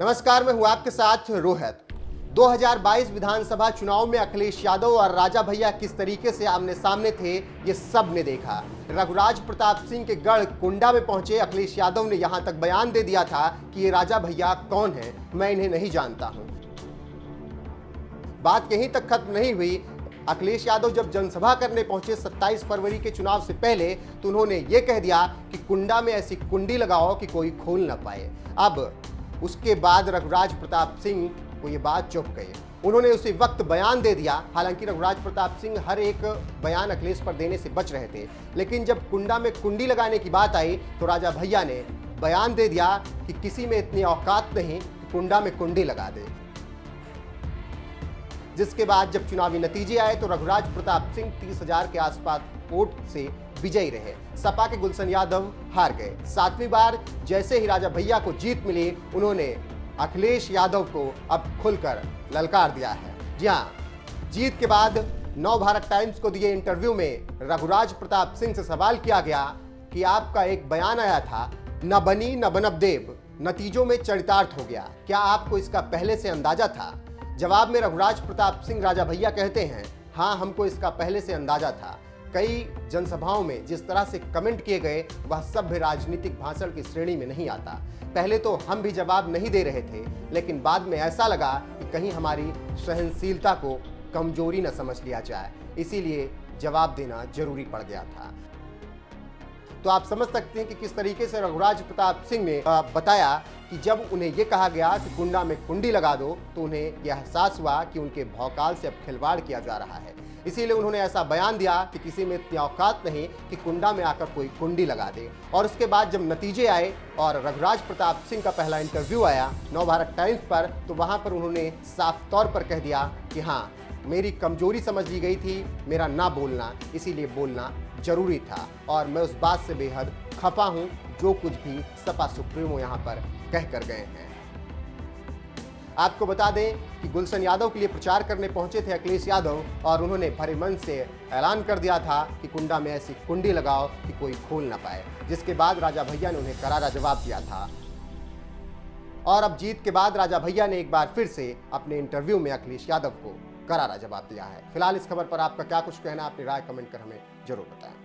नमस्कार, मैं हूं आपके साथ रोहित। 2022 विधानसभा चुनाव में अखिलेश यादव और राजा भैया किस तरीके से आमने सामने थे, ये सब ने देखा। रघुराज प्रताप सिंह के गढ़ कुंडा में पहुंचे अखिलेश यादव ने यहां तक बयान दे दिया था कि ये राजा भैया कौन है, मैं इन्हें नहीं जानता हूं। बात यहीं तक खत्म नहीं हुई। अखिलेश यादव जब जनसभा करने पहुंचे 27 फरवरी के चुनाव से पहले, तो उन्होंने ये कह दिया कि कुंडा में ऐसी कुंडी लगाओ कि कोई खोल ना पाए। अब उसके बाद रघुराज प्रताप सिंह को ये बात चुभ गई। उन्होंने उसी वक्त बयान दे दिया। हालांकि रघुराज प्रताप सिंह हर एक बयान अखिलेश पर देने से बच रहे थे, लेकिन जब कुंडा में कुंडी लगाने की बात आई तो राजा भैया ने बयान दे दिया कि किसी में इतनी औकात नहीं कि कुंडा में कुंडी लगा दे। जिसके बाद जब चुनावी नतीजे आए तो रघुराज प्रताप सिंह 30,000 के आसपास वोट से विजयी रहे। सपा के गुलशन यादव हार गए। 7वीं बार जैसे ही राजा भैया को जीत मिली, उन्होंने अखिलेश यादव को अब खुलकर ललकार दिया है। जी हाँ, जीत के बाद नव भारत टाइम्स को दिए इंटरव्यू में रघुराज प्रताप सिंह से सवाल किया गया कि आपका एक बयान आया था, न बनी न बनब देव, नतीजों में चरितार्थ हो गया, क्या आपको इसका पहले से अंदाजा था? जवाब में रघुराज प्रताप सिंह राजा भैया कहते हैं, हाँ, हमको इसका पहले से अंदाजा था। कई जनसभाओं में जिस तरह से कमेंट किए गए वह सभ्य राजनीतिक भाषण की श्रेणी में नहीं आता। पहले तो हम भी जवाब नहीं दे रहे थे, लेकिन बाद में ऐसा लगा कि कहीं हमारी सहनशीलता को कमजोरी न समझ लिया जाए, इसीलिए जवाब देना जरूरी पड़ गया था। तो आप समझ सकते हैं कि किस तरीके से रघुराज प्रताप सिंह ने बताया कि जब उन्हें यह कहा गया कि कुंडा में कुंडी लगा दो, तो उन्हें यह एहसास हुआ कि उनके भौकाल से अब खिलवाड़ किया जा रहा है। इसीलिए उन्होंने ऐसा बयान दिया कि किसी में इतनी औकात नहीं कि कुंडा में आकर कोई कुंडी लगा दे। और उसके बाद जब नतीजे आए और रघुराज प्रताप सिंह का पहला इंटरव्यू आया नव भारत टाइम्स पर, तो वहां पर उन्होंने साफ तौर पर कह दिया कि हाँ, मेरी कमजोरी समझ ली गई थी, मेरा ना बोलना, इसीलिए बोलना जरूरी था। और मैं उस बात से बेहद खफा हूं जो कुछ भी सपा सुप्रीमो यहां पर कह कर गए हैं। आपको बता दें कि गुलशन यादव के लिए प्रचार करने पहुंचे थे अखिलेश यादव, और उन्होंने भरे मन से ऐलान कर दिया था कि कुंडा में ऐसी कुंडी लगाओ कि कोई खोल ना पाए। जिसके बाद राजा भैया ने उन्हें करारा जवाब दिया था। और अब जीत के बाद राजा भैया ने एक बार फिर से अपने इंटरव्यू में अखिलेश यादव को करारा जवाब दिया है। फिलहाल इस खबर पर आपका क्या कुछ कहना, अपनी राय कमेंट कर हमें जरूर बताएं।